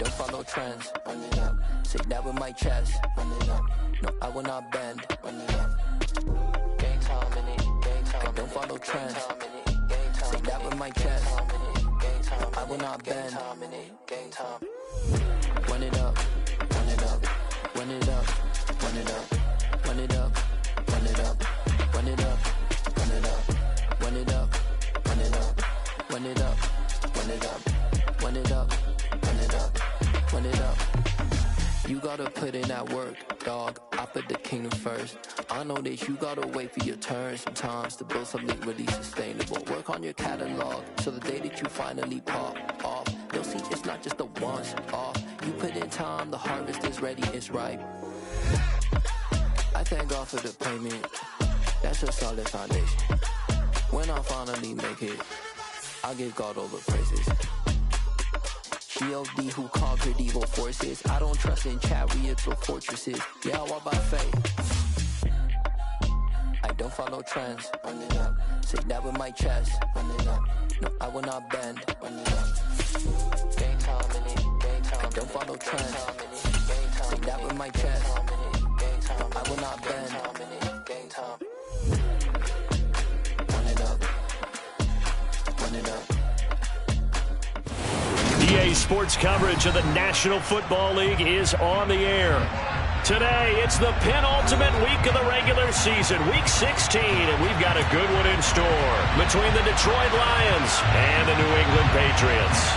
don't follow trends. Run it up. Say that with my chest. Run it up. No, I will not bend. Run it up. Game time in it. Game time. I don't follow trends. Say that with my chest. No, I will not bend. Game time. Run it up. Run it up. Run it up. Run it up. Run it up. Run it up. Run it up. Run it up. Run it up. Run it up. Run it up. Run it up. Run it up. Run it up. Run it up. You gotta put in that work, dog. I put the kingdom first. I know that you gotta wait for your turn sometimes to build something really sustainable. Work on your catalog so the day that you finally pop off, you'll see it's not just a once off. You put in time, the harvest is ready, it's ripe. I thank God for the payment. That's a solid foundation. When I finally make it, I'll give God all the praises. G.O.D. who conquered evil forces. I don't trust in chariots or fortresses. Yeah, I walk by faith. I don't follow trends. Run it up. Say that with my chest. Run it up. No, I will not bend. Run it up. Game time in it. Game time. I don't follow trends. Say that with my chest. No, I will not bend. Game time. Run it up. Run it up. EA Sports coverage of the National Football League is on the air. Today, it's the penultimate week of the regular season, Week 16, and we've got a good one in store between the Detroit Lions and the New England Patriots.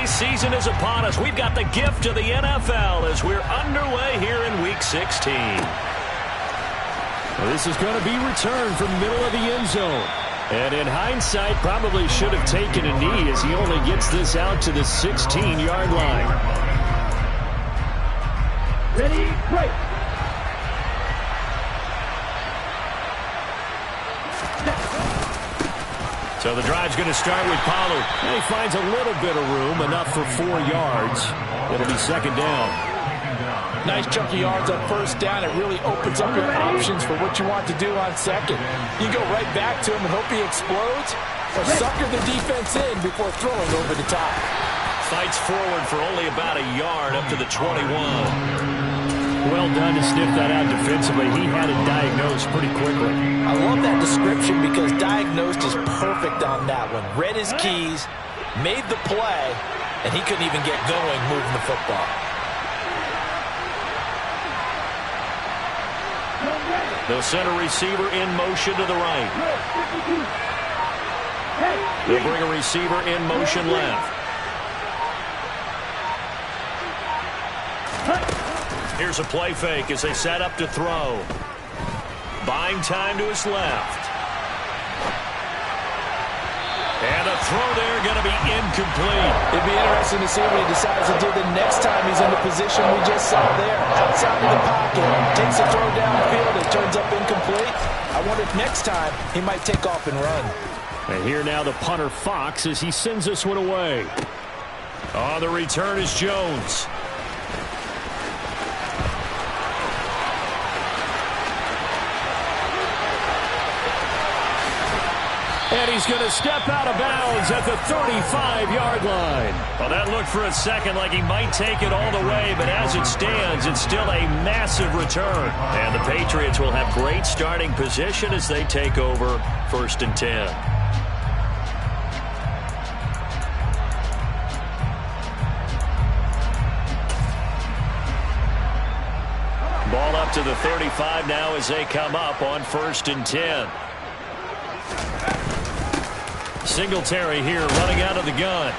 Season is upon us. We've got the gift of the NFL as we're underway here in Week 16. Well, this is going to be returned from middle of the end zone. And in hindsight, probably should have taken a knee as he only gets this out to the 16-yard line. Ready, break. So the drive's going to start with Pollard. And he finds a little bit of room, enough for 4 yards. It'll be second down. Nice chunky yards on first down. It really opens up your options for what you want to do on second. You go right back to him and hope he explodes, or sucker the defense in before throwing over the top. Fights forward for only about a yard up to the 21. Well done to sniff that out defensively. He had it diagnosed pretty quickly. I love that description because diagnosed is perfect on that one. Read his keys, made the play, and he couldn't even get going moving the football. They'll send a receiver in motion to the right. They'll bring a receiver in motion left. Here's a play fake as they set up to throw. Buying time to his left. And a throw there going to be incomplete. It'd be interesting to see what he decides to do the next time he's in the position we just saw there. Outside of the pocket, takes a throw downfield, it turns up incomplete. I wonder if next time he might take off and run. And here now the punter Fox as he sends this one away. On the return is Jones. And he's going to step out of bounds at the 35-yard line. Well, that looked for a second like he might take it all the way, but as it stands, it's still a massive return. And the Patriots will have great starting position as they take over 1st and 10. Ball up to the 35 now as they come up on 1st and 10. Singletary here running out of the gun.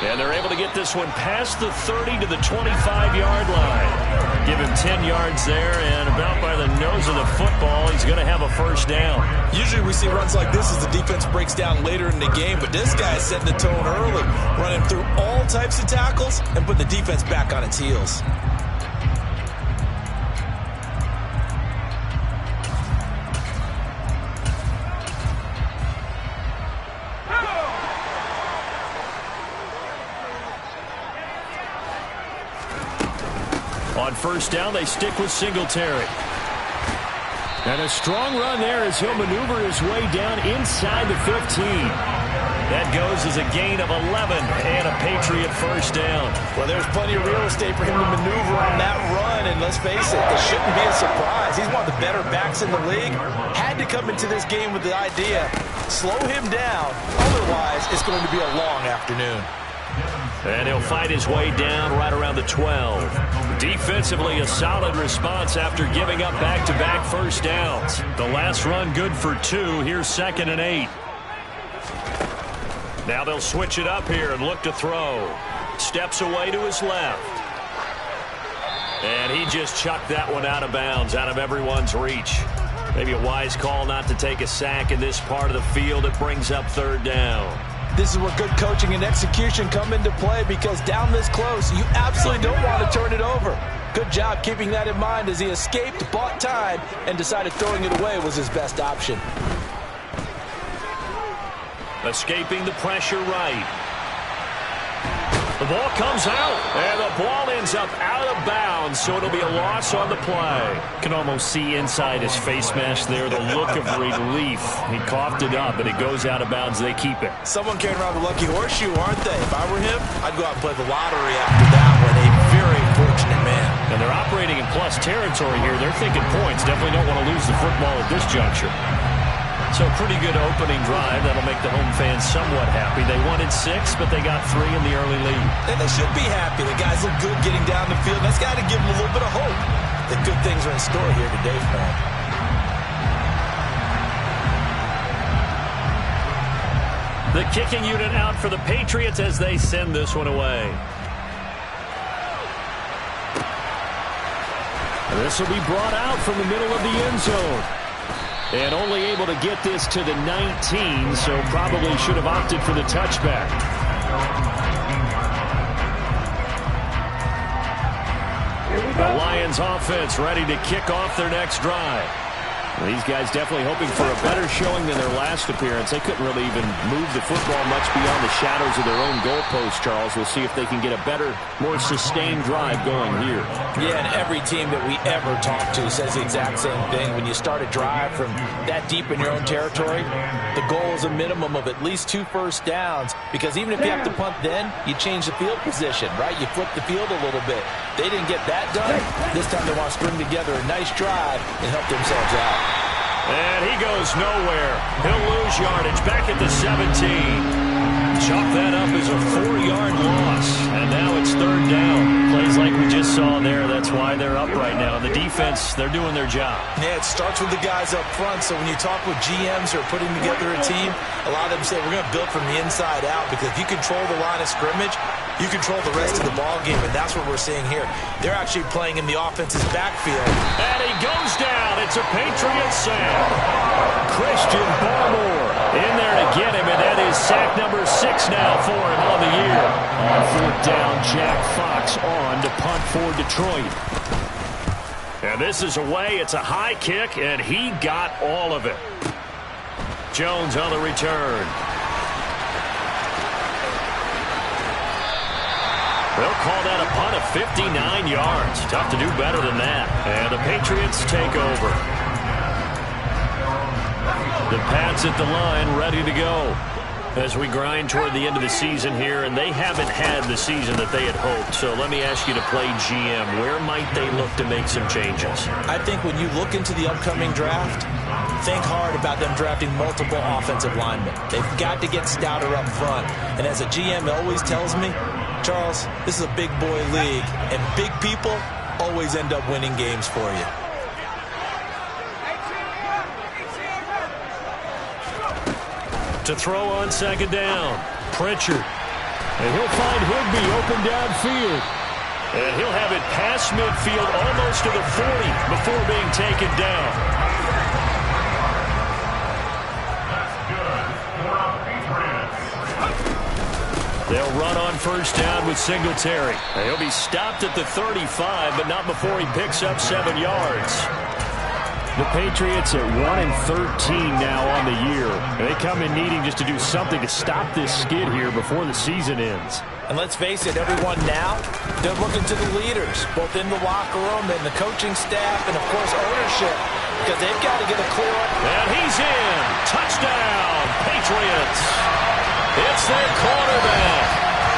And they're able to get this one past the 30 to the 25-yard line. Give him 10 yards there, and about by the nose of the football, he's going to have a first down. Usually we see runs like this as the defense breaks down later in the game, but this guy is setting the tone early, running through all types of tackles and put the defense back on its heels. On first down, they stick with Singletary. And a strong run there as he'll maneuver his way down inside the 15. That goes as a gain of 11 and a Patriot first down. Well, there's plenty of real estate for him to maneuver on that run, and let's face it, this shouldn't be a surprise. He's one of the better backs in the league. Had to come into this game with the idea, slow him down, otherwise it's going to be a long afternoon. And he'll fight his way down right around the 12. Defensively, a solid response after giving up back-to-back first downs. The last run good for 2. Here's 2nd and 8. Now they'll switch it up here and look to throw. Steps away to his left. And he just chucked that one out of bounds, out of everyone's reach. Maybe a wise call not to take a sack in this part of the field. It brings up 3rd down. This is where good coaching and execution come into play, because down this close, you absolutely don't want to turn it over. Good job keeping that in mind as he escaped, bought time, and decided throwing it away was his best option. Escaping the pressure right. The ball comes out, and the ball ends up out of bounds, so it'll be a loss on the play. Can almost see inside his face mask there, the look of relief. He coughed it up, but it goes out of bounds. They keep it. Someone carrying around the lucky horseshoe, aren't they? If I were him, I'd go out and play the lottery after that one. A very fortunate man. And they're operating in plus territory here. They're thinking points. Definitely don't want to lose the football at this juncture. So pretty good opening drive. That'll make the home fans somewhat happy. They wanted 6, but they got 3 in the early lead. And they should be happy. The guys look good getting down the field. That's got to give them a little bit of hope that good things are in store here today for them. The kicking unit out for the Patriots as they send this one away. This will be brought out from the middle of the end zone. And only able to get this to the 19, so probably should have opted for the touchback. The Lions offense ready to kick off their next drive. Well, these guys definitely hoping for a better showing than their last appearance. They couldn't really even move the football much beyond the shadows of their own goalpost, Charles. We'll see if they can get a better, more sustained drive going here. Yeah, and every team that we ever talk to says the exact same thing. When you start a drive from that deep in your own territory, the goal is a minimum of at least 2 first downs, because even if you have to punt then, you change the field position, right? You flip the field a little bit. They didn't get that done. This time they want to string together a nice drive and help themselves out. And he goes nowhere. He'll lose yardage back at the 17. Chalk that up as a 4-yard loss. And now it's 3rd down. Plays like we just saw there. That's why they're up right now. The defense, they're doing their job. Yeah, it starts with the guys up front. So when you talk with GMs who are putting together a team, a lot of them say we're going to build from the inside out, because if you control the line of scrimmage, you control the rest of the ball game, and that's what we're seeing here. They're actually playing in the offense's backfield. And he goes down. It's a Patriot sack. Christian Barmore in there to get him, and that is sack number 6 now for him on the year. On 4th down, Jack Fox on to punt for Detroit. And this is away. It's a high kick, and he got all of it. Jones on the return. They'll call that a punt of 59 yards. Tough to do better than that. And the Patriots take over. The Pats at the line, ready to go. As we grind toward the end of the season here, and they haven't had the season that they had hoped. So let me ask you to play GM. Where might they look to make some changes? I think when you look into the upcoming draft, think hard about them drafting multiple offensive linemen. They've got to get stouter up front. And as a GM always tells me, Charles, this is a big boy league, and big people always end up winning games for you. To throw on 2nd down, Pritchard. And he'll find Higbee open downfield. And he'll have it past midfield almost to the 40 before being taken down. They'll run on 1st down with Singletary. He'll be stopped at the 35, but not before he picks up 7 yards. The Patriots at 1-13 now on the year. They come in needing just to do something to stop this skid here before the season ends. And let's face it, everyone now, they're looking to the leaders, both in the locker room and the coaching staff and, of course, ownership, because they've got to get a clear one. And he's in. Touchdown, Patriots. It's their quarterback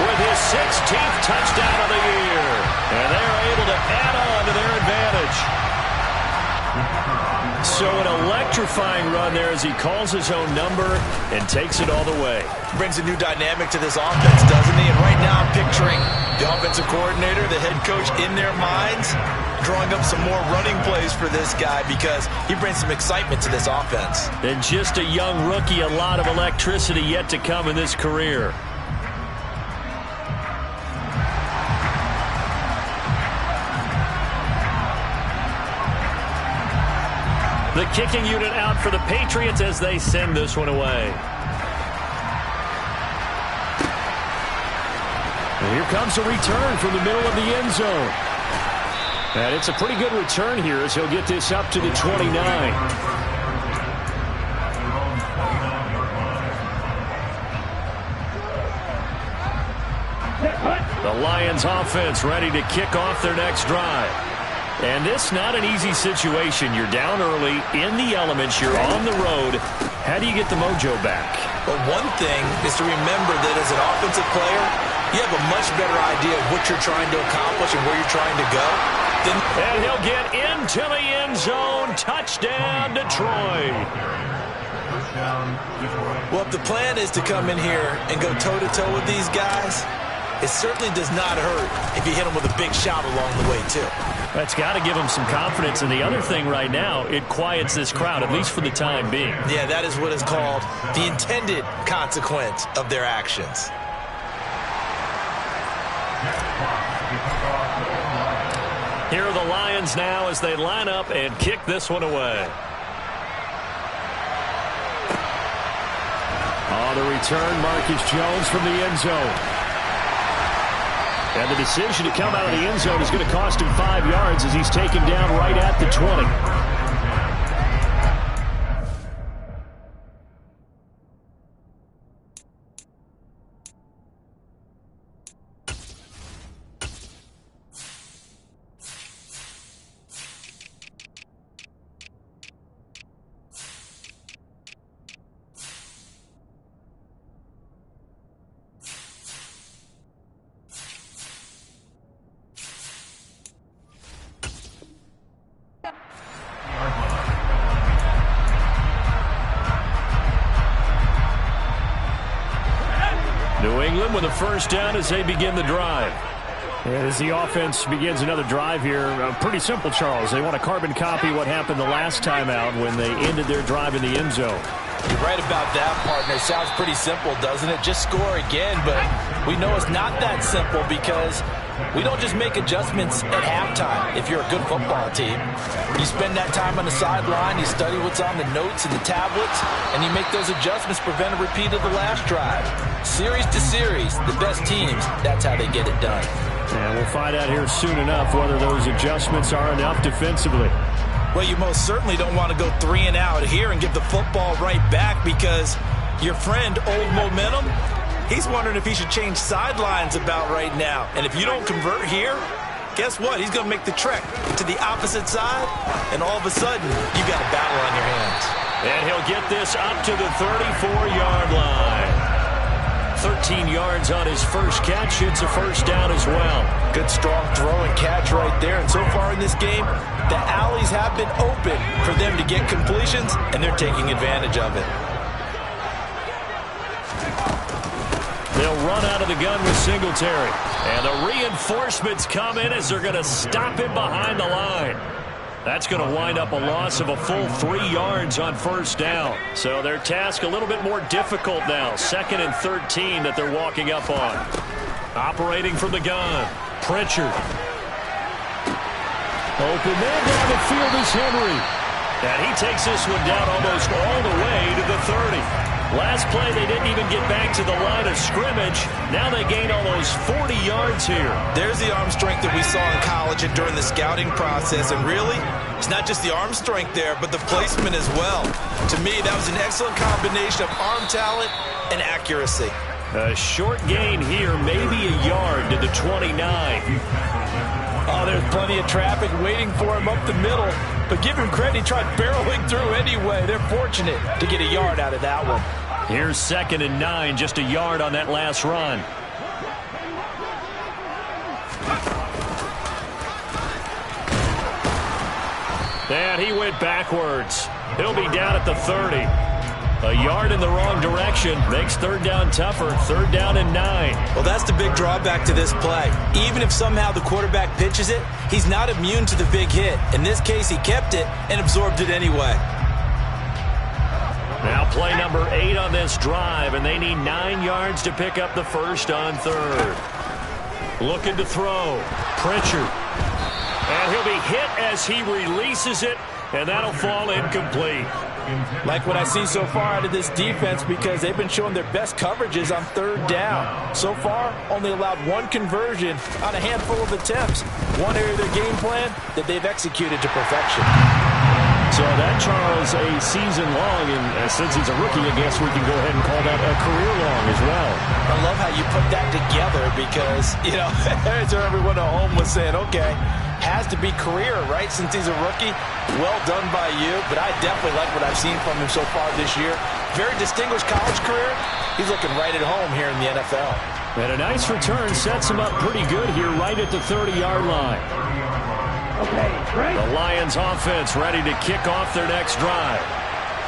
with his 16th touchdown of the year. And they're able to add on to their advantage. So an electrifying run there as he calls his own number and takes it all the way. Brings a new dynamic to this offense, doesn't he? And right now I'm picturing the offensive coordinator, the head coach in their minds, drawing up some more running plays for this guy because he brings some excitement to this offense. And just a young rookie, a lot of electricity yet to come in this career. The kicking unit out for the Patriots as they send this one away. And here comes a return from the middle of the end zone. And it's a pretty good return here as he'll get this up to the 29. The Lions offense ready to kick off their next drive. And this not an easy situation. You're down early, in the elements, you're on the road. How do you get the mojo back? But one thing is to remember that as an offensive player, you have a much better idea of what you're trying to accomplish and where you're trying to go. And he'll get into the end zone. Touchdown, Detroit. Well, if the plan is to come in here and go toe-to-toe with these guys, it certainly does not hurt if you hit them with a big shot along the way, too. That's got to give them some confidence. And the other thing right now, it quiets this crowd, at least for the time being. Yeah, that is what is called the intended consequence of their actions. Here are the Lions now as they line up and kick this one away. On the return, Marcus Jones from the end zone. And the decision to come out of the end zone is going to cost him 5 yards as he's taken down right at the 20. New England with a first down as they begin the drive. And as the offense begins another drive here, pretty simple, Charles. They want to carbon copy what happened the last time out when they ended their drive in the end zone. You're right about that, partner. Sounds pretty simple, doesn't it? Just score again, but we know it's not that simple because we don't just make adjustments at halftime if you're a good football team. You spend that time on the sideline, you study what's on the notes and the tablets, and you make those adjustments, prevent a repeat of the last drive. Series to series, the best teams, that's how they get it done. And we'll find out here soon enough whether those adjustments are enough defensively. Well, you most certainly don't want to go 3 and out here and give the football right back because your friend, Old Momentum, he's wondering if he should change sidelines about right now. And if you don't convert here, guess what? He's going to make the trek to the opposite side, and all of a sudden, you got a battle on your hands. And he'll get this up to the 34-yard line. 13 yards on his first catch. It's a first down as well. Good, strong throw and catch right there. And so far in this game, the alleys have been open for them to get completions, and they're taking advantage of it. They'll run out of the gun with Singletary. And the reinforcements come in as they're going to stop him behind the line. That's going to wind up a loss of a full 3 yards on first down. So their task a little bit more difficult now. 2nd and 13 that they're walking up on. Operating from the gun. Pritchard. Open man down the field is Henry. And he takes this one down almost all the way to the 30. Last play, they didn't even get back to the line of scrimmage. Now they gain almost 40 yards. yards here. There's the arm strength that we saw in college and during the scouting process. And really, it's not just the arm strength there, but the placement as well. To me, that was an excellent combination of arm talent and accuracy. A short gain here, maybe a yard to the 29. Oh, there's plenty of traffic waiting for him up the middle. But give him credit, he tried barreling through anyway. They're fortunate to get a yard out of that one. Here's 2nd and 9, just a yard on that last run. And he went backwards. He'll be down at the 30. A yard in the wrong direction makes 3rd down tougher. 3rd down and 9. Well, that's the big drawback to this play. Even if somehow the quarterback pitches it, he's not immune to the big hit. In this case, he kept it and absorbed it anyway. Now play number 8 on this drive, and they need 9 yards to pick up the first on 3rd. Looking to throw. Pritchard. And he'll be hit as he releases it, and that'll fall incomplete. Like what I see so far out of this defense, because they've been showing their best coverages on 3rd down. So far, only allowed 1 conversion on a handful of attempts. One area of their game plan that they've executed to perfection. So that, Charles, a season long, and since he's a rookie, I guess we can go ahead and call that a career long as well. I love how you put that together because, you know, everyone at home was saying, okay, has to be career, right, since he's a rookie. Well done by you, but I definitely like what I've seen from him so far this year. Very distinguished college career. He's looking right at home here in the NFL. And a nice return sets him up pretty good here right at the 30-yard line. The Lions offense ready to kick off their next drive.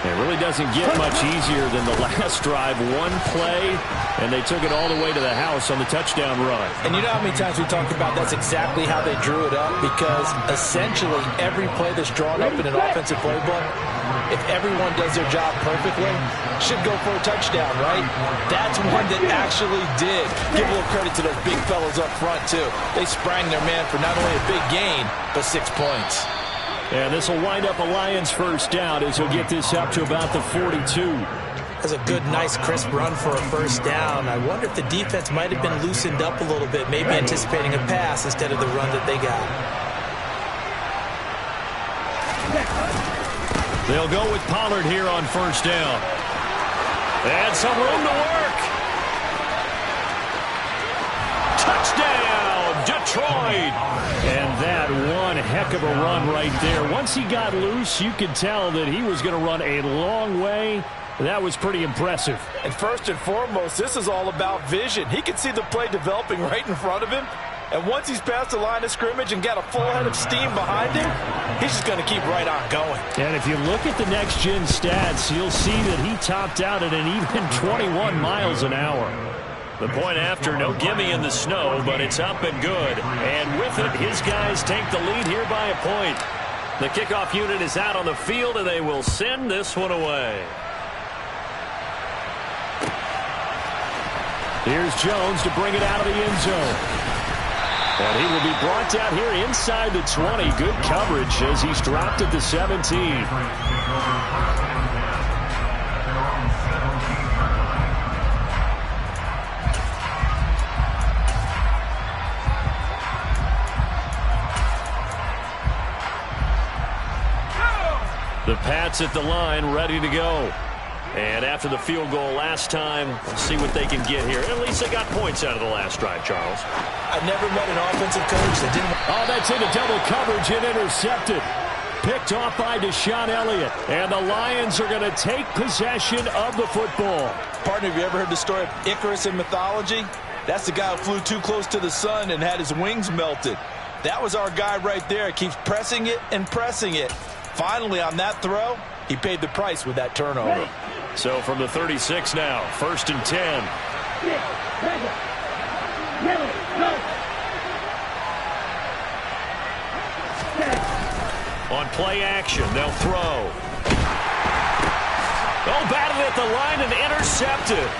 It really doesn't get much easier than the last drive. 1 play, and they took it all the way to the house on the touchdown run. And you know how many times we talked about that's exactly how they drew it up, because essentially every play that's drawn up in an offensive playbook, if everyone does their job perfectly, should go for a touchdown, right? That's one that actually did. Give a little credit to those big fellas up front, too. They sprang their man for not only a big gain, but 6 points. And this will wind up a Lions first down as he'll get this up to about the 42. That's a good, nice, crisp run for a first down. I wonder if the defense might have been loosened up a little bit, maybe anticipating a pass instead of the run that they got. They'll go with Pollard here on first down. And some room to work. Touchdown, Detroit. And that one heck of a run right there. Once he got loose, you could tell that he was going to run a long way. That was pretty impressive. And first and foremost, this is all about vision. He can see the play developing right in front of him. And once he's past the line of scrimmage and got a full head of steam behind him, he's just going to keep right on going. And if you look at the next-gen stats, you'll see that he topped out at an even 21 miles an hour. The point after, no gimme in the snow, but it's up and good. And with it, his guys take the lead here by a point. The kickoff unit is out on the field, and they will send this one away. Here's Jones to bring it out of the end zone. And he will be brought down here inside the 20. Good coverage as he's dropped at the 17. The Pats at the line, ready to go. And after the field goal last time, we'll see what they can get here. At least they got points out of the last drive, Charles. I've never met an offensive coach that didn't... Oh, that's into double coverage and intercepted. Picked off by Deshaun Elliott. And the Lions are going to take possession of the football. Partner, have you ever heard the story of Icarus in mythology? That's the guy who flew too close to the sun and had his wings melted. That was our guy right there. He keeps pressing it and pressing it. Finally, on that throw, he paid the price with that turnover. So from the 36 now, 1st and 10. On play action, they'll throw. Oh, batted at the line and intercepted.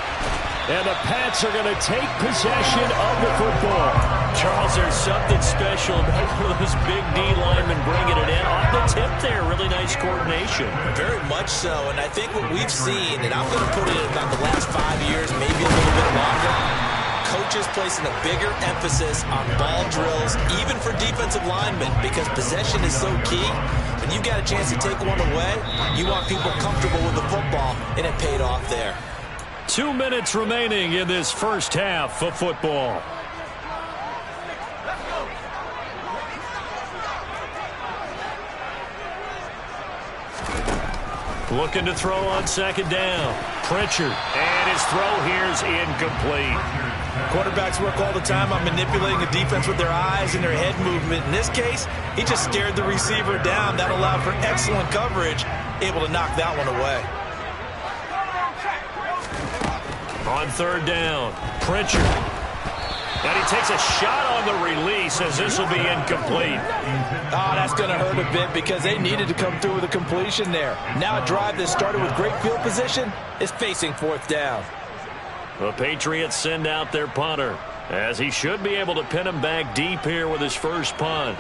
And the Pats are going to take possession of the football. Charles, there's something special about one of those big D linemen bringing it in. Off the tip there, really nice coordination. Very much so, and I think what we've seen, and I'm going to put it in about the last 5 years, maybe a little bit longer, coaches placing a bigger emphasis on ball drills, even for defensive linemen, because possession is so key. When you got a chance to take one away, you want people comfortable with the football, and it paid off there. 2 minutes remaining in this first half of football. Looking to throw on second down. Pritchard. And his throw here is incomplete. Quarterbacks work all the time on manipulating the defense with their eyes and their head movement. In this case, he just stared the receiver down. That allowed for excellent coverage, able to knock that one away. On third down, Pritchard. And he takes a shot on the release as this will be incomplete. Oh, that's going to hurt a bit because they needed to come through with a completion there. Now a drive that started with great field position is facing fourth down. The Patriots send out their punter, as he should be able to pin him back deep here with his first punt.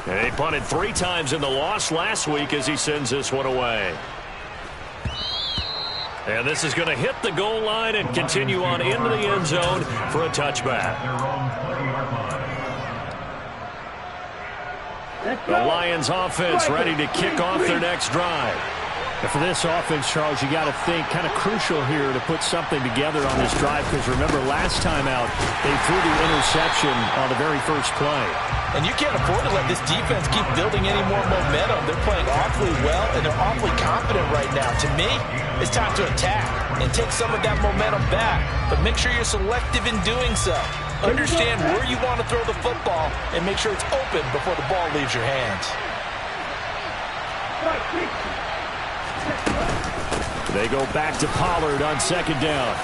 And he punted 3 times in the loss last week as he sends this one away. And this is going to hit the goal line and continue on into the end zone for a touchback. The Lions offense ready to kick off their next drive. And for this offense, Charles, you got to think kind of crucial here to put something together on this drive, because remember last time out they threw the interception on the very first play. And you can't afford to let this defense keep building any more momentum. They're playing awfully well, and they're awfully confident right now. To me, it's time to attack and take some of that momentum back. But make sure you're selective in doing so. Understand where you want to throw the football and make sure it's open before the ball leaves your hands. They go back to Pollard on second down.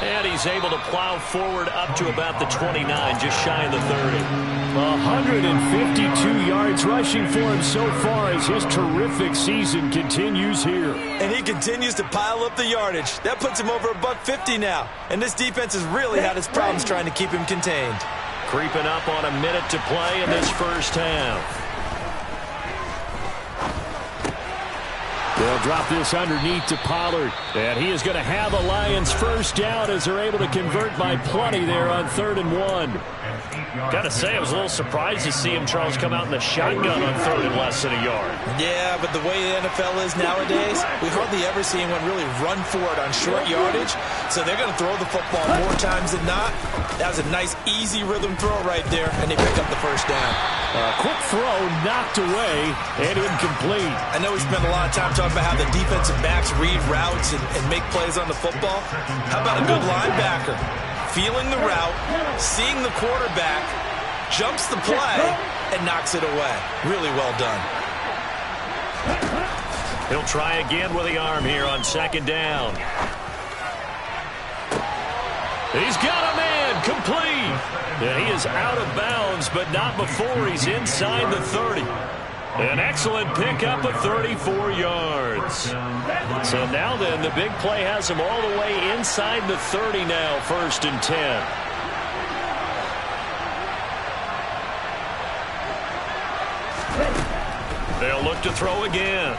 And he's able to plow forward up to about the 29, just shy of the 30. 152 yards rushing for him so far as his terrific season continues here. And he continues to pile up the yardage. That puts him over $150 now. And this defense has really had its problems trying to keep him contained. Creeping up on a minute to play in this first half. They'll drop this underneath to Pollard. And he is going to have a Lions first down as they're able to convert by plenty there on 3rd and 1. Got to say, I was a little surprised to see him, Charles, come out in the shotgun on 3rd and less than a yard. Yeah, but the way the NFL is nowadays, we hardly ever see anyone really run for it on short yardage. So they're going to throw the football more times than not. That was a nice, easy rhythm throw right there, and they pick up the first down. A quick throw knocked away and incomplete. I know we spent a lot of time talking about how the defensive backs read routes and make plays on the football. How about a good linebacker? Feeling the route, seeing the quarterback, jumps the play, and knocks it away. Really well done. He'll try again with the arm here on second down. He's got a man, complete. And he is out of bounds, but not before he's inside the 30. An excellent pickup of 34 yards. So now then, the big play has him all the way inside the 30 now, 1st and 10. They'll look to throw again.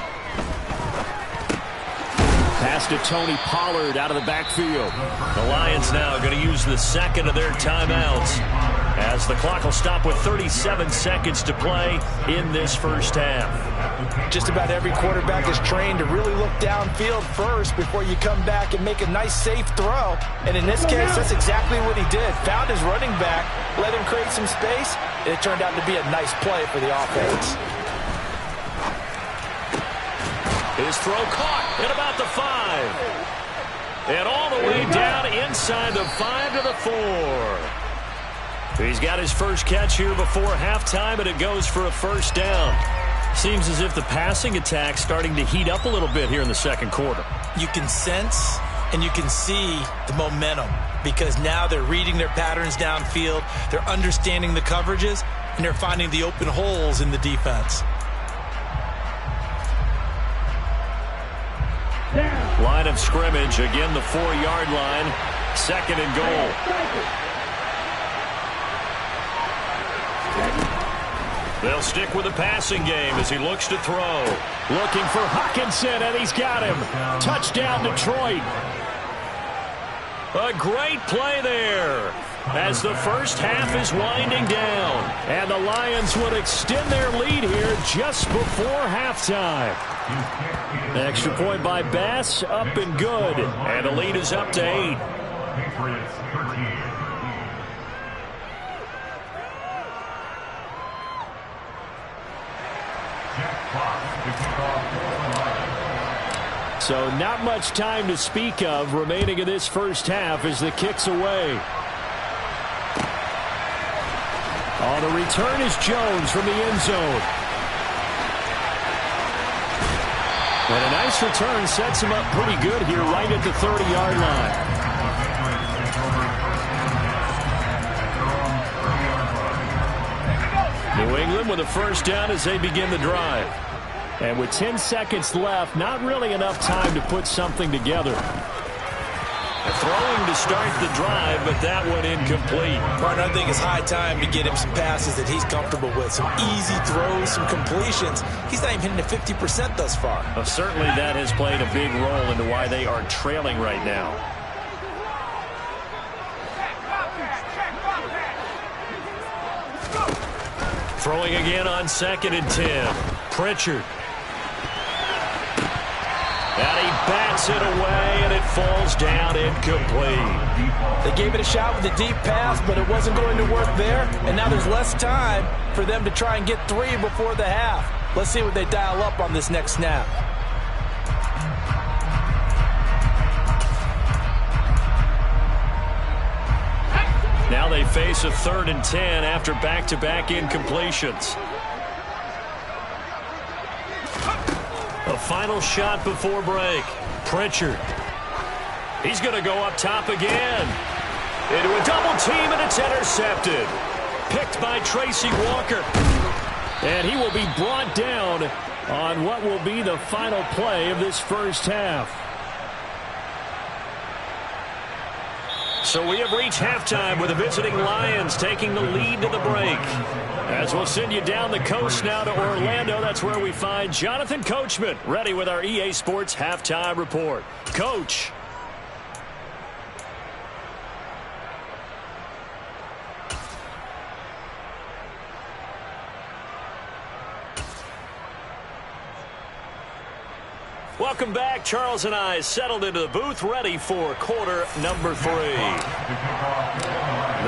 Pass to Tony Pollard out of the backfield. The Lions now are going to use the second of their timeouts, as the clock will stop with 37 seconds to play in this first half. Just about every quarterback is trained to really look downfield first before you come back and make a nice, safe throw. And in this case, that's exactly what he did. Found his running back, let him create some space, and it turned out to be a nice play for the offense. His throw caught at about the 5. And all the way down inside the 5 to the 4. He's got his first catch here before halftime, and it goes for a first down. Seems as if the passing attack's starting to heat up a little bit here in the second quarter. You can sense and you can see the momentum, because now they're reading their patterns downfield, they're understanding the coverages, and they're finding the open holes in the defense. Line of scrimmage, again the 4-yard line, 2nd and goal. They'll stick with the passing game as he looks to throw. Looking for Hockenson, and he's got him. Touchdown, Detroit. A great play there as the first half is winding down. And the Lions would extend their lead here just before halftime. Extra point by Bass, up and good. And the lead is up to 8. So not much time to speak of remaining in this first half as the kick's away. On the return is Jones from the end zone. And a nice return sets him up pretty good here right at the 30-yard line. New England with a first down as they begin the drive. And with 10 seconds left, not really enough time to put something together. Throwing to start the drive, but that one incomplete. Partner, I think it's high time to get him some passes that he's comfortable with. Some easy throws, some completions. He's not even hitting the 50% thus far. Well, certainly that has played a big role into why they are trailing right now. Throwing again on 2nd and 10. Pritchard. And he bats it away, and it falls down incomplete. They gave it a shot with a deep pass, but it wasn't going to work there. And now there's less time for them to try and get 3 before the half. Let's see what they dial up on this next snap. Now they face a 3rd and 10 after back-to-back incompletions. A final shot before break. Pritchard. He's going to go up top again. Into a double team, and it's intercepted. Picked by Tracy Walker. And he will be brought down on what will be the final play of this first half. So we have reached halftime with the visiting Lions taking the lead to the break. As we'll send you down the coast now to Orlando, that's where we find Jonathan Coachman ready with our EA Sports Halftime Report. Coach. Welcome back. Charles and I settled into the booth ready for quarter number 3.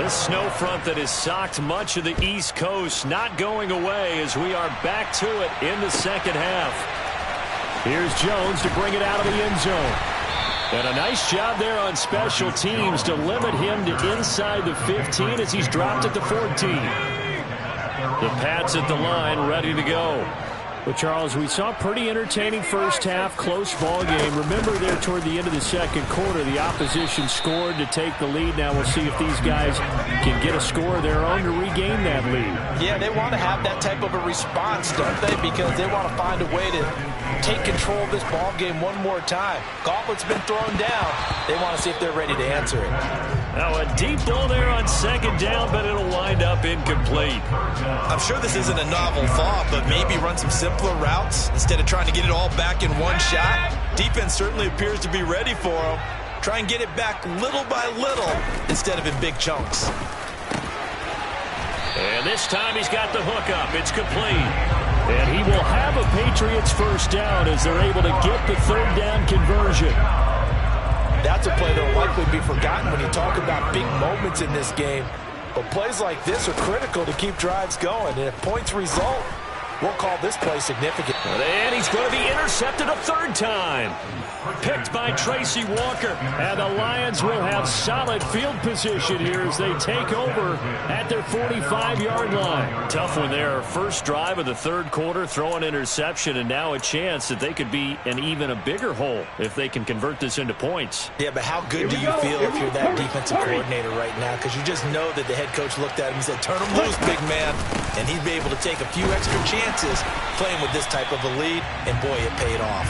This snow front that has socked much of the East Coast not going away as we are back to it in the second half. Here's Jones to bring it out of the end zone. And a nice job there on special teams to limit him to inside the 15 as he's dropped at the 14. The Pats at the line ready to go. But, Charles, we saw a pretty entertaining first half, close ball game. Remember there toward the end of the second quarter, the opposition scored to take the lead. Now we'll see if these guys can get a score of their own to regain that lead. Yeah, they want to have that type of a response, don't they? Because they want to find a way to take control of this ball game one more time. Gauntlet's been thrown down. They want to see if they're ready to answer it. Now a deep ball there on second down, but it'll wind up incomplete. I'm sure this isn't a novel thought, but maybe run some simpler routes instead of trying to get it all back in one shot. Defense certainly appears to be ready for them. Try and get it back little by little instead of in big chunks. And this time he's got the hook up. It's complete. And he will have a Patriots first down as they're able to get the third down conversion. That's a play that will likely be forgotten when you talk about big moments in this game. But plays like this are critical to keep drives going. And if points result, we'll call this play significant. And he's going to be intercepted a third time. Picked by Tracy Walker. And the Lions will have solid field position here as they take over at their 45-yard line. Tough one there. First drive of the third quarter, throw an interception, and now a chance that they could be in even a bigger hole if they can convert this into points. Yeah, but how good do you feel if you're that defensive coordinator right now? Because you just know that the head coach looked at him and said, turn him loose, big man. And he'd be able to take a few extra chances playing with this type of a lead, and boy, it paid off.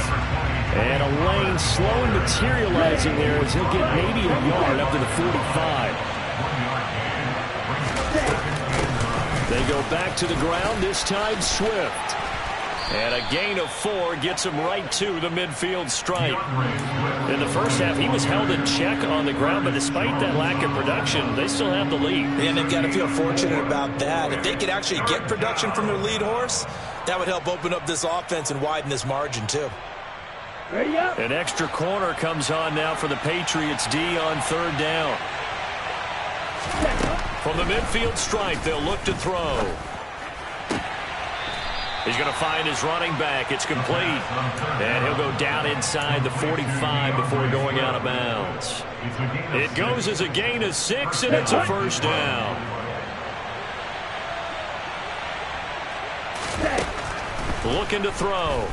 And a lane slowly materializing there as he'll get maybe a yard up to the 45. They go back to the ground, this time Swift. And a gain of 4 gets him right to the midfield stripe. In the first half, he was held in check on the ground, but despite that lack of production, they still have the lead. And they've got to feel fortunate about that. If they could actually get production from their lead horse, that would help open up this offense and widen this margin too. An extra corner comes on now for the Patriots D on 3rd down. From the midfield stripe, they'll look to throw. He's going to find his running back. It's complete. And he'll go down inside the 45 before going out of bounds. It goes as a gain of 6, and it's a first down. Looking to throw.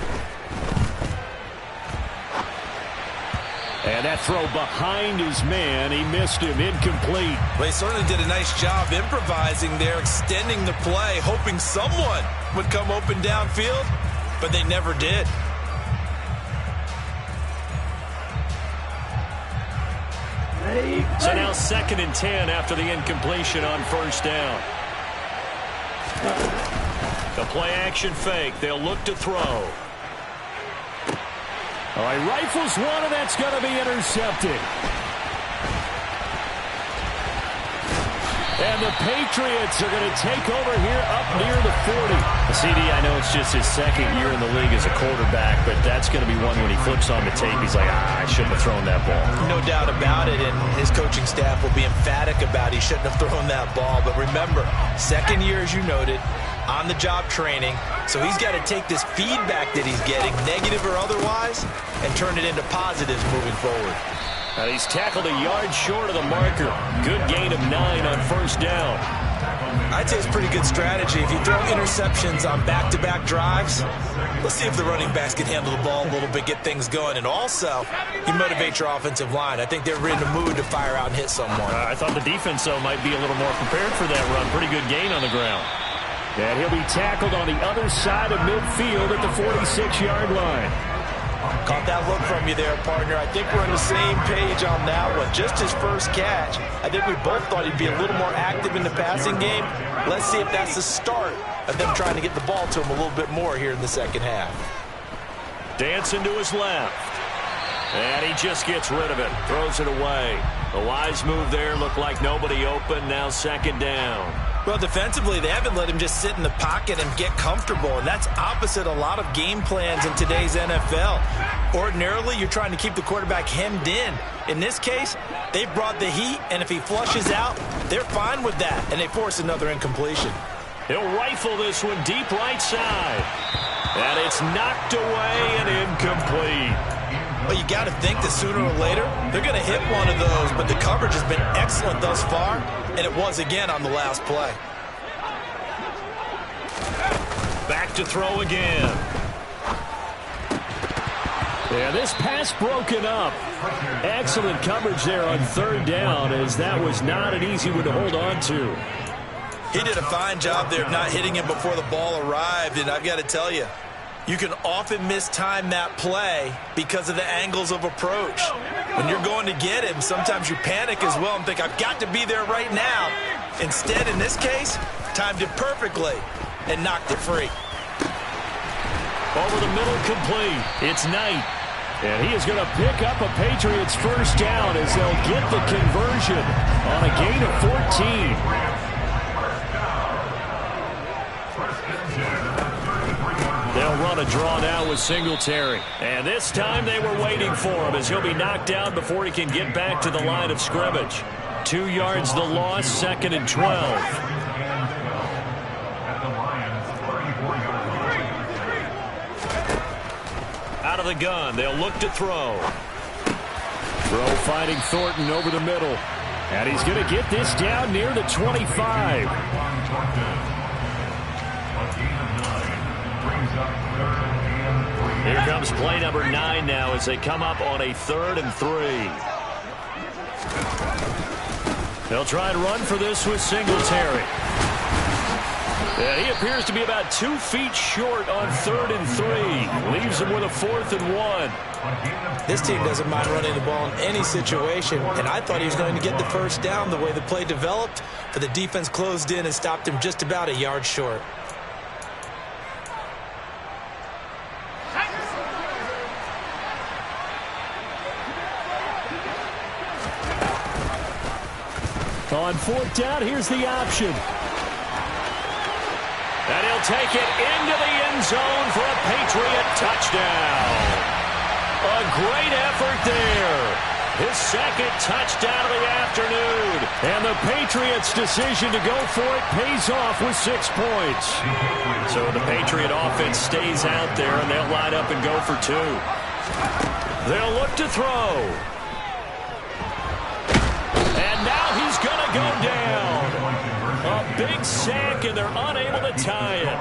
And that throw behind his man. He missed him. Incomplete. Well, he certainly did a nice job improvising there, extending the play, hoping someone would come open downfield, but they never did. So now 2nd and 10 after the incompletion on 1st down. The play action fake. They'll look to throw. All right, rifles one, and that's going to be intercepted. And the Patriots are going to take over here up near the 40. CD, I know it's just his 2nd year in the league as a quarterback, but that's going to be one when he flips on the tape, he's like, I shouldn't have thrown that ball. No doubt about it, and his coaching staff will be emphatic about he shouldn't have thrown that ball. But remember, 2nd year, as you noted, on-the-job training, so he's got to take this feedback that he's getting, negative or otherwise, and turn it into positives moving forward. And he's tackled a yard short of the marker. Good gain of 9 on 1st down. I'd say it's pretty good strategy. If you throw interceptions on back-to-back drives, let's see if the running backs can handle the ball a little bit, get things going. And also, you motivate your offensive line. I think they're in the mood to fire out and hit someone. I thought the defense, though, might be a little more prepared for that run. Pretty good gain on the ground. And he'll be tackled on the other side of midfield at the 46-yard line. Caught that look from you there, partner. I think we're on the same page on that one. Just his first catch. I think we both thought he'd be a little more active in the passing game. Let's see if that's the start of them trying to get the ball to him a little bit more here in the 2nd half. Dancing to his left. And he just gets rid of it. Throws it away. A wise move there. Looked like nobody open. Now 2nd down. Well, defensively, they haven't let him just sit in the pocket and get comfortable, and that's opposite a lot of game plans in today's NFL. Ordinarily, you're trying to keep the quarterback hemmed in. In this case, they brought the heat, and if he flushes out, they're fine with that, and they force another incompletion. He'll rifle this one deep right side. And it's knocked away and incomplete. Well, you got to think that sooner or later, they're going to hit one of those, but the coverage has been excellent thus far, and it was again on the last play. Back to throw again. Yeah, this pass broken up. Excellent coverage there on 3rd down, as that was not an easy one to hold on to. He did a fine job there of not hitting him before the ball arrived, and I've got to tell you, you can often mistime that play because of the angles of approach. When you're going to get him, sometimes you panic as well and think, I've got to be there right now. Instead, in this case, timed it perfectly and knocked it free. Over the middle, complete. It's Knight. And he is going to pick up a Patriots 1st down as they'll get the conversion on a gain of 14. They'll run a draw now with Singletary. And this time they were waiting for him as he'll be knocked down before he can get back to the line of scrimmage. 2 yards the loss, 2nd and 12. Out of the gun, they'll look to throw. Throw finding Thornton over the middle. And he's going to get this down near the 25. Here comes play number 9 now as they come up on a 3rd and 3. They'll try and run for this with Singletary. And he appears to be about 2 feet short on 3rd and 3. Leaves him with a 4th and 1. This team doesn't mind running the ball in any situation, and I thought he was going to get the first down the way the play developed, but the defense closed in and stopped him just about a yard short. On 4th down, here's the option. And he'll take it into the end zone for a Patriot touchdown. A great effort there. His 2nd touchdown of the afternoon. And the Patriots' decision to go for it pays off with 6 points. So the Patriot offense stays out there, and they'll line up and go for 2. They'll look to throw. And now he's going to go down. A big sack, and they're unable to tie it.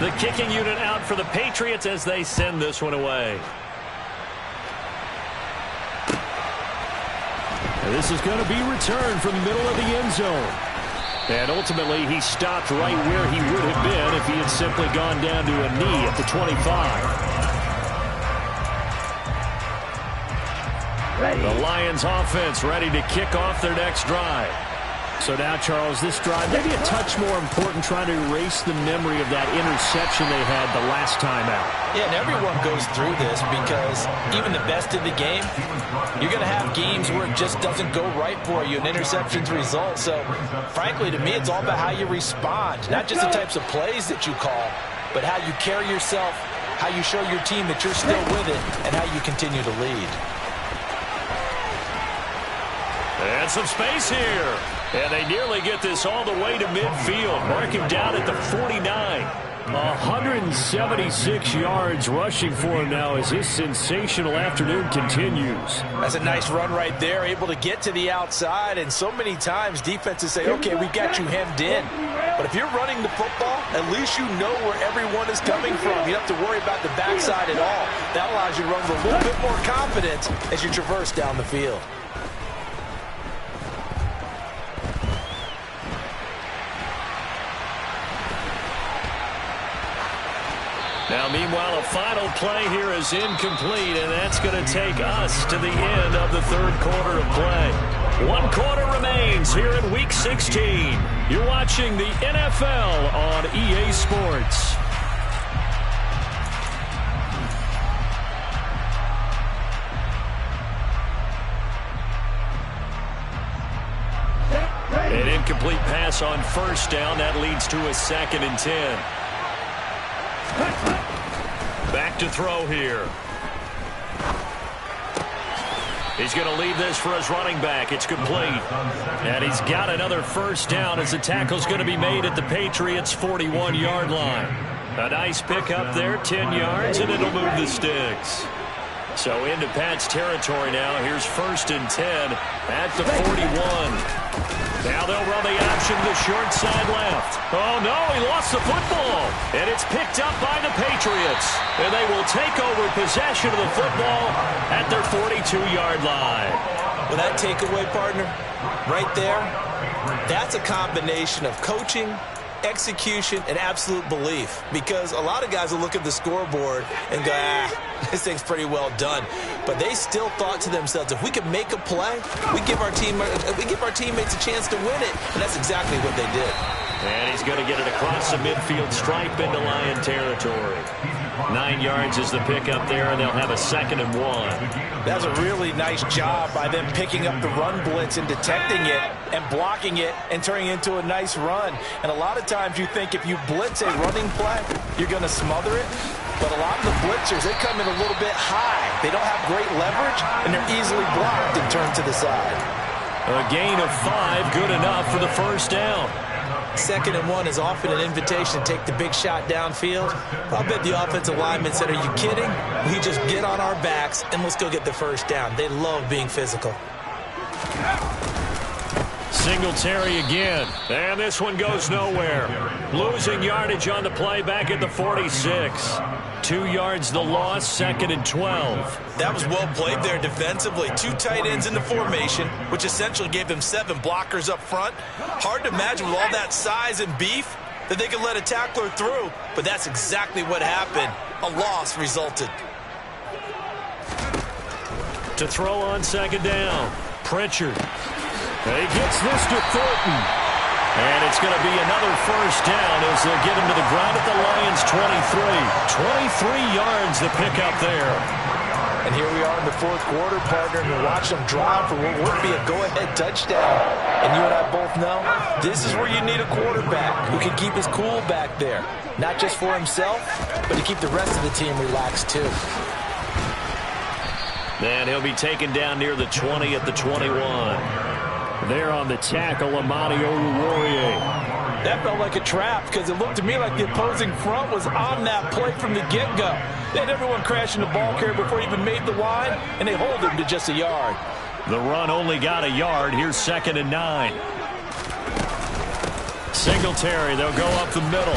The kicking unit out for the Patriots as they send this one away. And this is going to be returned from the middle of the end zone. And ultimately, he stopped right where he would have been if he had simply gone down to a knee at the 25. The Lions offense ready to kick off their next drive. So now, Charles, this drive maybe a touch more important, trying to erase the memory of that interception they had the last time out. Yeah, and everyone goes through this because even the best in the game, you're going to have games where it just doesn't go right for you, and interceptions result. So, frankly, to me, it's all about how you respond, not just the types of plays that you call, but how you carry yourself, how you show your team that you're still with it, and how you continue to lead. And some space here. And they nearly get this all the way to midfield. Mark him down at the 49. 176 yards rushing for him now as his sensational afternoon continues. That's a nice run right there, able to get to the outside. And so many times defenses say, okay, we got you hemmed in. But if you're running the football, at least you know where everyone is coming from. You don't have to worry about the backside at all. That allows you to run with a little bit more confidence as you traverse down the field. Now, meanwhile, a final play here is incomplete, and that's going to take us to the end of the 3rd quarter of play. 1 quarter remains here in Week 16. You're watching the NFL on EA Sports. An incomplete pass on 1st down. That leads to a 2nd and 10. Back to throw here. He's going to leave this for his running back. It's complete. And he's got another 1st down as the tackle's going to be made at the Patriots' 41-yard line. A nice pickup there, 10 yards, and it'll move the sticks. So into Pat's territory now. Here's 1st and 10 at the 41. Now they'll run the option to the short side left. Oh, no, he lost the football. And it's picked up by the Patriots. And they will take over possession of the football at their 42-yard line. Well, that takeaway, partner, right there, that's a combination of coaching, execution, and absolute belief. Because a lot of guys will look at the scoreboard and go, this thing's pretty well done. But they still thought to themselves, if we could make a play, we give our teammates a chance to win it. And that's exactly what they did. And he's going to get it across the midfield stripe into Lion territory. 9 yards is the pickup there, and they'll have a 2nd and 1. That's a really nice job by them picking up the run blitz and detecting it and blocking it and turning it into a nice run. And a lot of times you think if you blitz a running play, you're going to smother it. But a lot of the blitzers, they come in a little bit high. They don't have great leverage, and they're easily blocked and turned to the side. A gain of 5, good enough for the 1st down. 2nd and 1 is often an invitation to take the big shot downfield. I bet the offensive lineman said, are you kidding? We just get on our backs and let's go get the 1st down. They love being physical. Singletary again. And this one goes nowhere. Losing yardage on the play back at the 46. 2 yards the loss, 2nd and 12. That was well played there defensively. 2 tight ends in the formation, which essentially gave them 7 blockers up front. Hard to imagine with all that size and beef that they could let a tackler through, but that's exactly what happened. A loss resulted. To throw on 2nd down. Pritchard. He gets this to Thornton. And it's going to be another first down as they'll get him to the ground at the Lions' 23. 23 yards the pickup there. And here we are in the 4th quarter, partner, and we're watching them drive for what would be a go-ahead touchdown. And you and I both know this is where you need a quarterback who can keep his cool back there. Not just for himself, but to keep the rest of the team relaxed too. And he'll be taken down near the 20 at the 21. There on the tackle, Amani Oruwariye. That felt like a trap because it looked to me like the opposing front was on that play from the get-go. They had everyone crashing the ball carrier before he even made the line, and they hold him to just a yard. The run only got a yard. Here's 2nd and 9. Singletary, they'll go up the middle.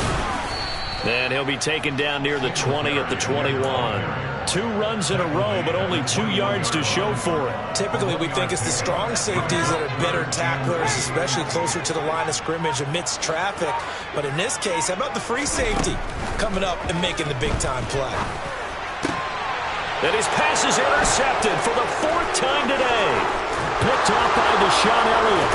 And he'll be taken down near the 20 at the 21. 2 runs in a row, but only 2 yards to show for it. Typically, we think it's the strong safeties that are better tacklers, especially closer to the line of scrimmage amidst traffic. But in this case, how about the free safety coming up and making the big-time play? And his pass is intercepted for the 4th time today. Picked off by Deshaun Elliott.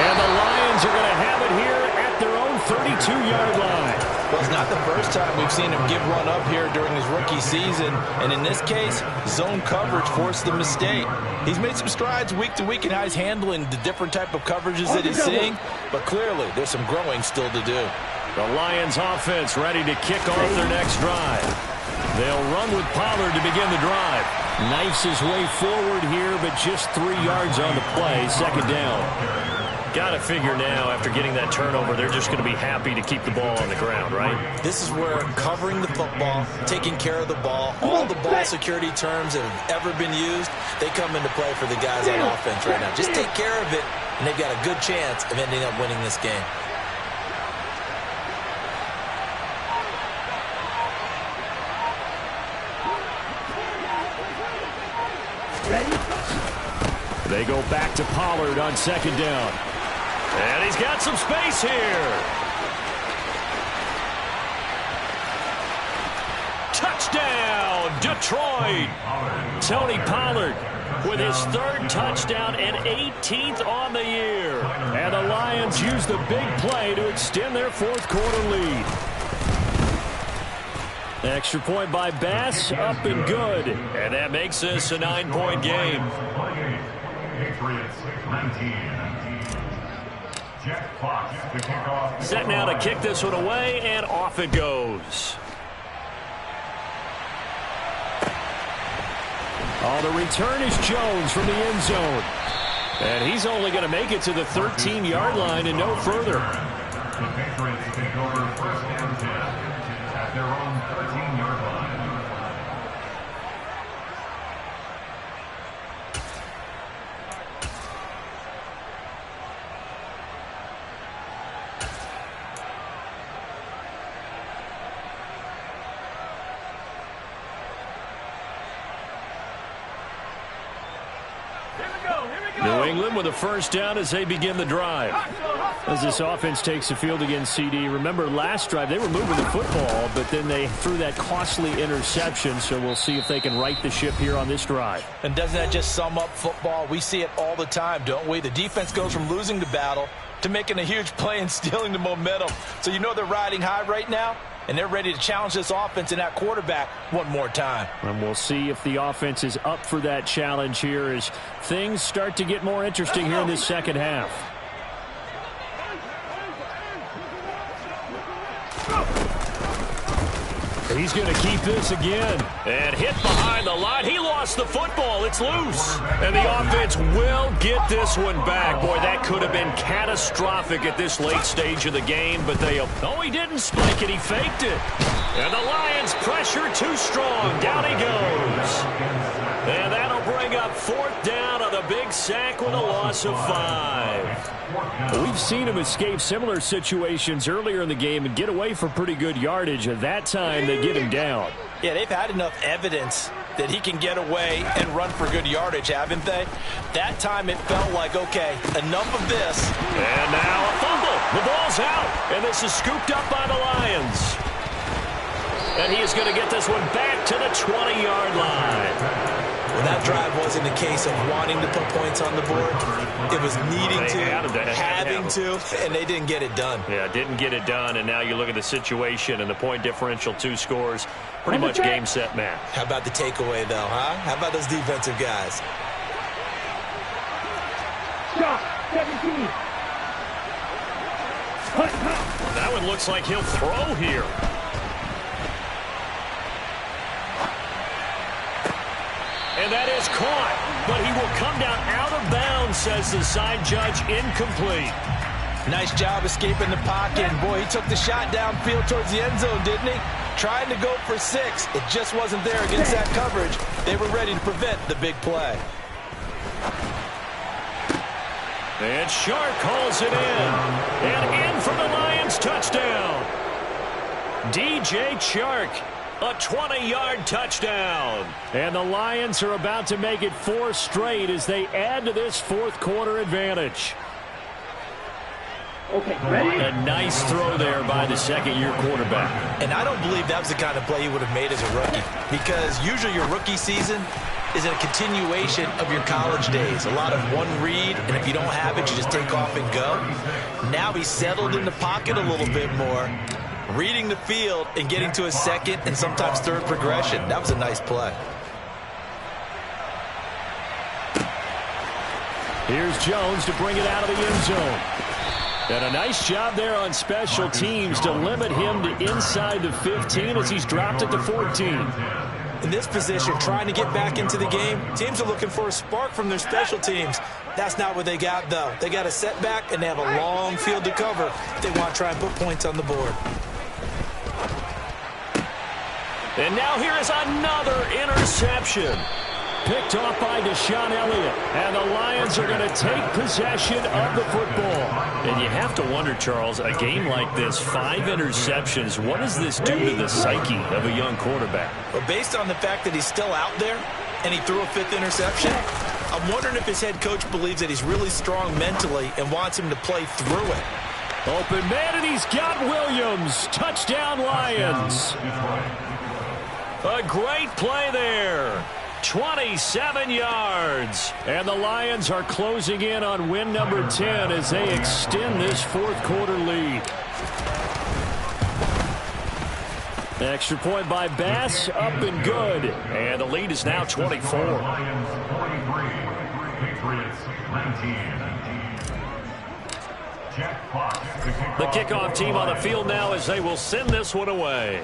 And the Lions are going to have it here at their own 32-yard line. Well, it's not the first time we've seen him give run up here during his rookie season. And in this case, zone coverage forced the mistake. He's made some strides week to week in how he's handling the different type of coverages that he's seeing. But clearly, there's some growing still to do. The Lions offense ready to kick off their next drive. They'll run with Pollard to begin the drive. Knifes his way forward here, but just 3 yards on the play. 2nd down. Got to figure now, after getting that turnover, they're just going to be happy to keep the ball on the ground, right? This is where covering the football, taking care of the ball, all the ball security terms that have ever been used, they come into play for the guys on offense right now. Just take care of it, and they've got a good chance of ending up winning this game. They go back to Pollard on 2nd down. And he's got some space here. Touchdown, Detroit. Tony Pollard with his 3rd touchdown and 18th on the year. And the Lions use the big play to extend their 4th quarter lead. Extra point by Bass, up and good. And that makes this a 9-point game. Patriots 19. Jack Fox to kick off. Set now to kick this one away, and off it goes. Oh, the return is Jones from the end zone. And he's only going to make it to the 13-yard line and no further. The Patriots take over 1st and 10 at their own 13-yard line. New England with a first down as they begin the drive. As this offense takes the field against CD. Remember, last drive they were moving the football, but then they threw that costly interception, so we'll see if they can right the ship here on this drive. And doesn't that just sum up football? We see it all the time, don't we? The defense goes from losing the battle to making a huge play and stealing the momentum. So you know they're riding high right now, and they're ready to challenge this offense and that quarterback one more time. And we'll see if the offense is up for that challenge here as things start to get more interesting here in this second half. He's going to keep this again. And hit behind the line. He lost the football. It's loose. And the offense will get this one back. Boy, that could have been catastrophic at this late stage of the game. But oh, he didn't spike it. He faked it. And the Lions pressure too strong. Down he goes. And that'll bring up up 4th down on the big sack with a loss of 5. We've seen him escape similar situations earlier in the game and get away for pretty good yardage. At that time, they get him down. Yeah, they've had enough evidence that he can get away and run for good yardage, haven't they? That time it felt like, okay, enough of this. And now a fumble. The ball's out, and this is scooped up by the Lions. And he is going to get this one back to the 20-yard line. Well, that drive wasn't a case of wanting to put points on the board. It was needing to, having to, and they didn't get it done. Yeah, didn't get it done, and now you look at the situation and the point differential, 2 scores, pretty much game, set, match. How about the takeaway, though, huh? How about those defensive guys? Stop, 17. That one looks like he'll throw here. And that is caught, but he will come down out of bounds, says the side judge, incomplete. Nice job escaping the pocket. Boy, he took the shot downfield towards the end zone, didn't he? Trying to go for 6. It just wasn't there against that coverage. They were ready to prevent the big play. And Shark calls it in. And in for the Lions touchdown. DJ Chark. A 20-yard touchdown. And the Lions are about to make it 4 straight as they add to this 4th quarter advantage. Okay, ready? A nice throw there by the second-year quarterback. And I don't believe that was the kind of play he would have made as a rookie, because usually your rookie season is a continuation of your college days. A lot of one read, and if you don't have it, you just take off and go. Now he's settled in the pocket a little bit more, reading the field and getting to a second and sometimes third progression. That was a nice play. Here's Jones to bring it out of the end zone. And a nice job there on special teams to limit him to inside the 15 as he's dropped it to 14. In this position, trying to get back into the game, teams are looking for a spark from their special teams. That's not what they got, though. They got a setback, and they have a long field to cover if they want to try and put points on the board. And now here is another interception. Picked off by Deshaun Elliott. And the Lions are going to take possession of the football. And you have to wonder, Charles, a game like this, 5 interceptions, what does this do to the psyche of a young quarterback? But based on the fact that he's still out there and he threw a 5th interception, I'm wondering if his head coach believes that he's really strong mentally and wants him to play through it. Open man, and he's got Williams. Touchdown, Lions. A great play there. 27 yards. And the Lions are closing in on win number 10 as they extend this 4th quarter lead. Extra point by Bass, up and good. And the lead is now 24. Lions 43, Patriots 19. Jack Fox, The kickoff team on the field now as they will send this one away.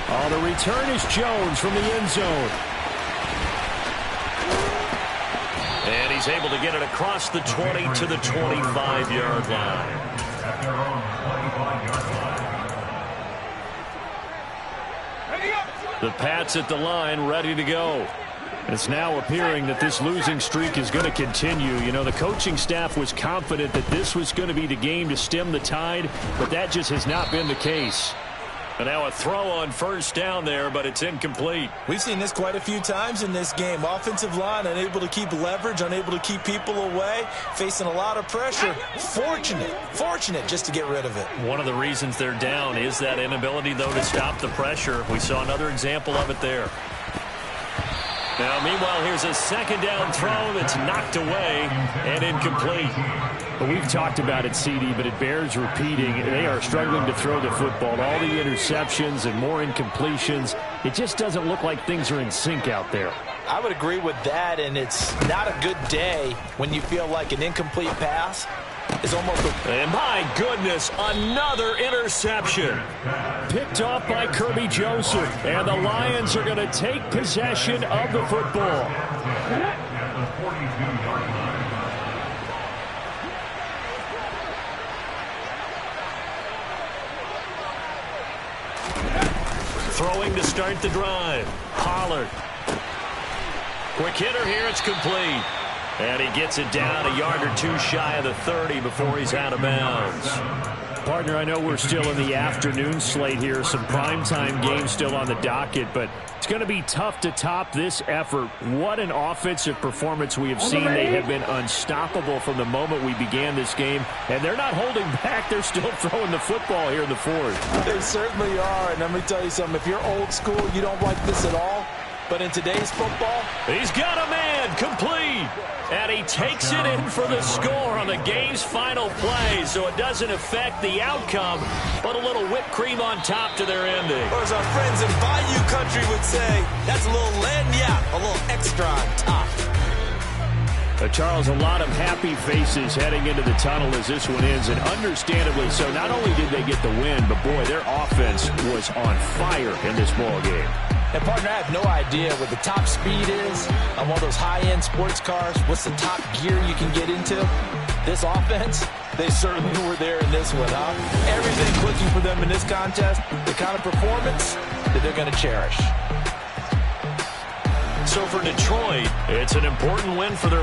Oh, the return is Jones from the end zone. And he's able to get it across the 20 to the 25-yard line. at their own 25-yard line. The Pats at the line, ready to go. It's now appearing that this losing streak is going to continue. You know, the coaching staff was confident that this was going to be the game to stem the tide, but that just has not been the case. And now a throw on first down there, but it's incomplete. We've seen this quite a few times in this game. Offensive line unable to keep leverage, unable to keep people away, facing a lot of pressure. Fortunate just to get rid of it. One of the reasons they're down is that inability, though, to stop the pressure. We saw another example of it there. Now, meanwhile, here's a second down throw that's knocked away and incomplete. But we've talked about it, CD, but it bears repeating. They are struggling to throw the football. All the interceptions and more incompletions. It just doesn't look like things are in sync out there. I would agree with that, and it's not a good day when you feel like an incomplete pass is almost a... And my goodness, another interception. Picked off by Kirby Joseph. And the Lions are going to take possession of the football. At the 42-yard line. Throwing to start the drive. Pollard. Quick hitter here. It's complete. And he gets it down a yard or two shy of the 30 before he's out of bounds. Partner, I know we're still in the afternoon slate here. Some primetime games still on the docket, but it's going to be tough to top this effort. What an offensive performance we have seen. They have been unstoppable from the moment we began this game, and they're not holding back. They're still throwing the football here in the fourth. They certainly are, and let me tell you something. If you're old school, you don't like this at all. But in today's football, he's got a man complete. And he takes it in for the score on the game's final play, so it doesn't affect the outcome, but a little whipped cream on top to their ending. Or as our friends in Bayou Country would say, that's a little lagniappe, a little extra on top. Charles, a lot of happy faces heading into the tunnel as this one ends, and understandably so. Not only did they get the win, but boy, their offense was on fire in this ball game. And, partner, I have no idea what the top speed is on one of those high-end sports cars. What's the top gear you can get into? This offense, they certainly were there in this one, huh? Everything clicking for them in this contest, the kind of performance that they're going to cherish. So for Detroit, it's an important win for their